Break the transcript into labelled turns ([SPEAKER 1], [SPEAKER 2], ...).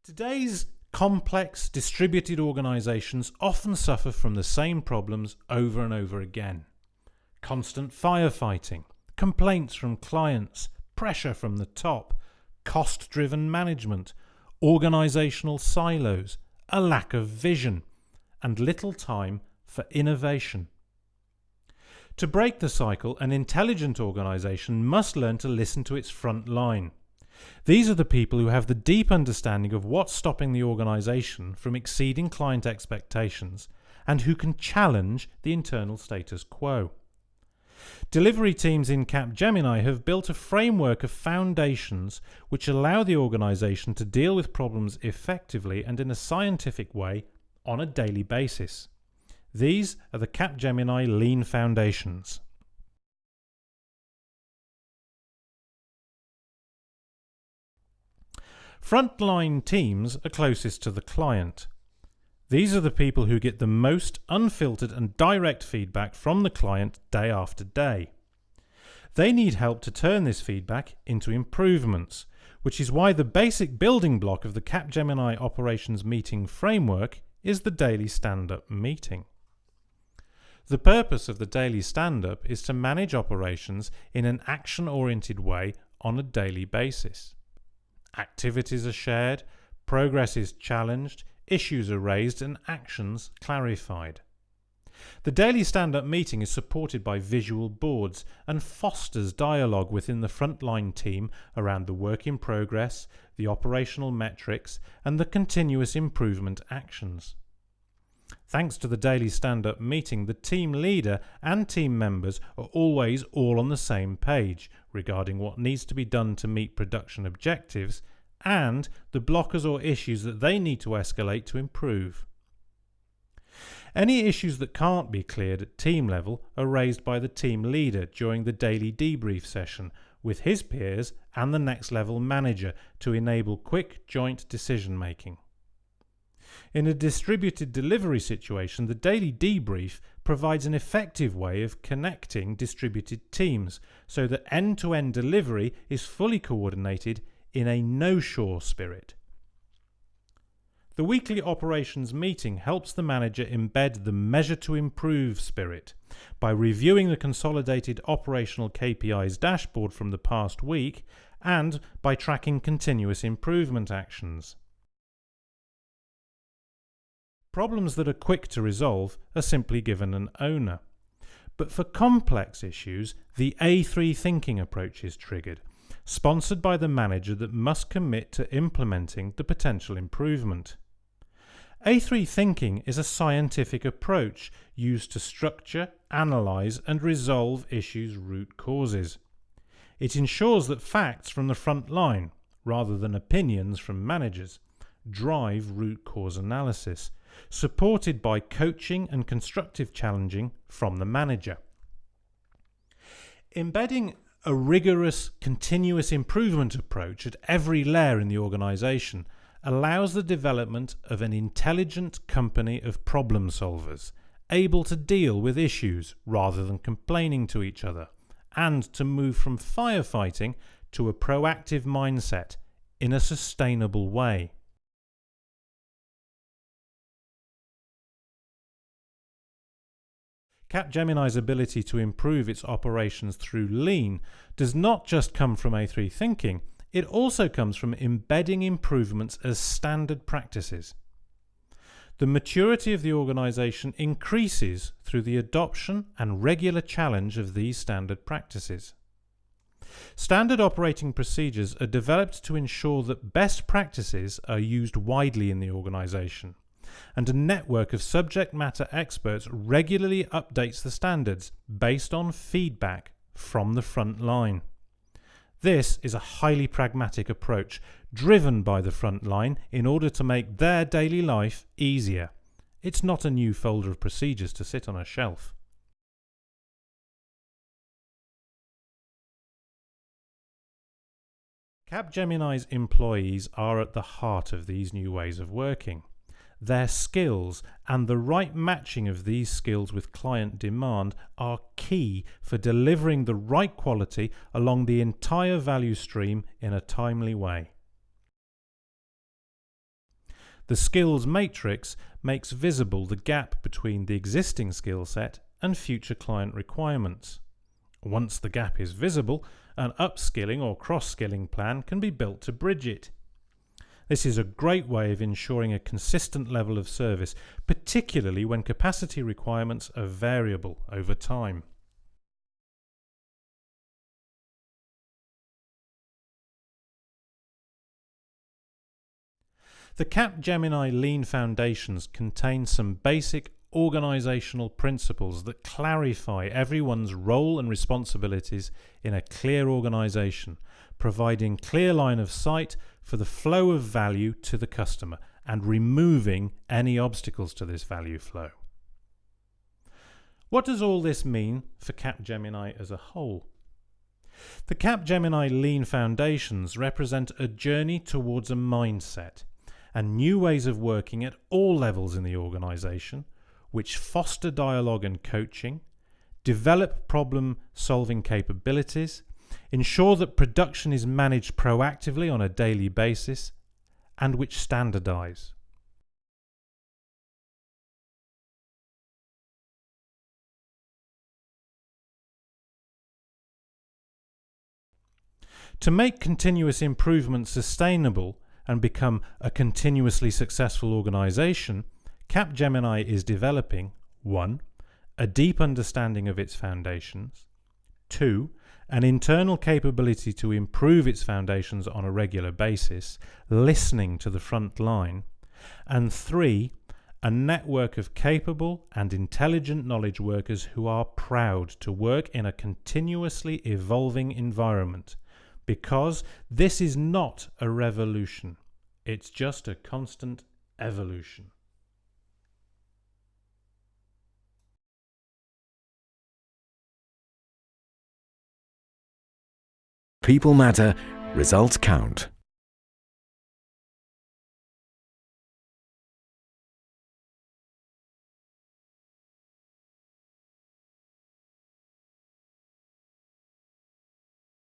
[SPEAKER 1] Today's complex, distributed organisations often suffer from the same problems over and over again. Constant firefighting, complaints from clients, pressure from the top, cost-driven management, organisational silos, a lack of vision, and little time for innovation. To break the cycle, an intelligent organisation must learn to listen to its front line. These are the people who have the deep understanding of what's stopping the organisation from exceeding client expectations and who can challenge the internal status quo. Delivery teams in Capgemini have built a framework of foundations which allow the organisation to deal with problems effectively and in a scientific way on a daily basis. These are the Capgemini Lean Foundations. Frontline teams are closest to the client. These are the people who get the most unfiltered and direct feedback from the client day after day. They need help to turn this feedback into improvements, which is why the basic building block of the Capgemini Operations Meeting framework is the daily stand-up meeting. The purpose of the daily stand-up is to manage operations in an action-oriented way on a daily basis. Activities are shared, progress is challenged, issues are raised and actions clarified. The daily stand-up meeting is supported by visual boards and fosters dialogue within the frontline team around the work in progress, the operational metrics and the continuous improvement actions. Thanks to the daily stand-up meeting, the team leader and team members are always all on the same page regarding what needs to be done to meet production objectives and the blockers or issues that they need to escalate to improve. Any issues that can't be cleared at team level are raised by the team leader during the daily debrief session with his peers and the next level manager to enable quick joint decision making. In a distributed delivery situation, the daily debrief provides an effective way of connecting distributed teams so that end-to-end delivery is fully coordinated in a no-shore spirit. The weekly operations meeting helps the manager embed the measure to improve spirit by reviewing the consolidated operational KPIs dashboard from the past week and by tracking continuous improvement actions. Problems that are quick to resolve are simply given an owner. But for complex issues, the A3 thinking approach is triggered, sponsored by the manager that must commit to implementing the potential improvement. A3 thinking is a scientific approach used to structure, analyze and resolve issues' root causes. It ensures that facts from the front line, rather than opinions from managers, drive root cause analysis, supported by coaching and constructive challenging from the manager. Embedding a rigorous continuous improvement approach at every layer in the organization allows the development of an intelligent company of problem solvers, able to deal with issues rather than complaining to each other, and to move from firefighting to a proactive mindset in a sustainable way. Capgemini's ability to improve its operations through lean does not just come from A3 thinking, it also comes from embedding improvements as standard practices. The maturity of the organization increases through the adoption and regular challenge of these standard practices. Standard operating procedures are developed to ensure that best practices are used widely in the organization, and a network of subject matter experts regularly updates the standards based on feedback from the front line. This is a highly pragmatic approach driven by the front line in order to make their daily life easier. It's not a new folder of procedures to sit on a shelf. Capgemini's employees are at the heart of these new ways of working. Their skills and the right matching of these skills with client demand are key for delivering the right quality along the entire value stream in a timely way. The skills matrix makes visible the gap between the existing skill set and future client requirements. Once the gap is visible, an upskilling or cross-skilling plan can be built to bridge it. This is a great way of ensuring a consistent level of service, particularly when capacity requirements are variable over time. The Capgemini Lean Foundations contain some basic organizational principles that clarify everyone's role and responsibilities in a clear organization, providing clear line of sight for the flow of value to the customer and removing any obstacles to this value flow. What does all this mean for Capgemini as a whole? The Capgemini Lean Foundations represent a journey towards a mindset and new ways of working at all levels in the organization, which foster dialogue and coaching, develop problem-solving capabilities, ensure that production is managed proactively on a daily basis, and which standardize. To make continuous improvement sustainable and become a continuously successful organization, Capgemini is developing 1. A deep understanding of its foundations, 2. An internal capability to improve its foundations on a regular basis, listening to the front line, and 3. A network of capable and intelligent knowledge workers who are proud to work in a continuously evolving environment, because this is not a revolution, it's just a constant evolution.
[SPEAKER 2] People matter, results count.